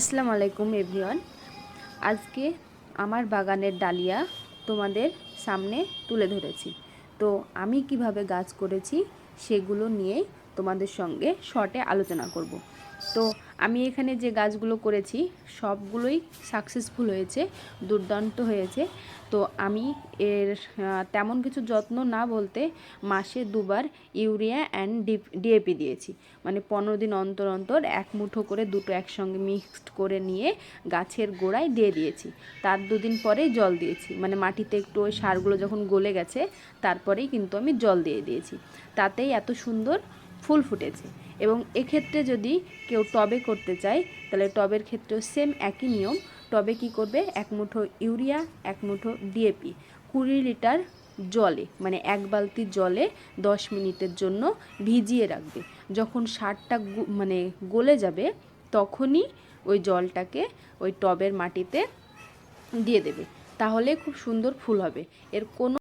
আসসালামু আলাইকুম এভরিওয়ান। আজকে আমার বাগানের ডালিয়া তোমাদের সামনে তুলে ধরেছি। তো আমি কিভাবে গাছ করেছি সেগুলো নিয়েই তোমাদের সঙ্গে শর্টে আলোচনা করব। তো আমি এখানে যে গাছগুলো করেছি সবগুলোই সাকসেসফুল হয়েছে, দুর্দান্ত হয়েছে। তো আমি এর তেমন কিছু যত্ন না বলতে মাসে দুবার ইউরিয়া অ্যান্ড ডিএপি দিয়েছি। মানে 15 দিন অন্তর অন্তর এক মুঠো করে দুটো একসঙ্গে মিক্সড করে নিয়ে গাছের গোড়ায় দিয়ে দিয়েছি। তার দুদিন পরেই জল দিয়েছি, মানে মাটিতে একটু ওই সারগুলো যখন গলে গেছে তারপরেই কিন্তু আমি জল দিয়ে দিয়েছি। তাতেই এত সুন্দর ফুল ফুটেছে। এবং এক্ষেত্রে যদি কেউ টবে করতে চায় তাহলে টবের ক্ষেত্রেও সেম একই নিয়ম। টবে কি করবে, এক মুঠো ইউরিয়া, এক মুঠো ডিএপি 20 লিটার জলে, মানে এক বালতি জলে 10 মিনিটের জন্য ভিজিয়ে রাখবে। যখন সারটা মানে গলে যাবে তখনই ওই জলটাকে ওই টবের মাটিতে দিয়ে দেবে, তাহলে খুব সুন্দর ফুল হবে। এর কোনো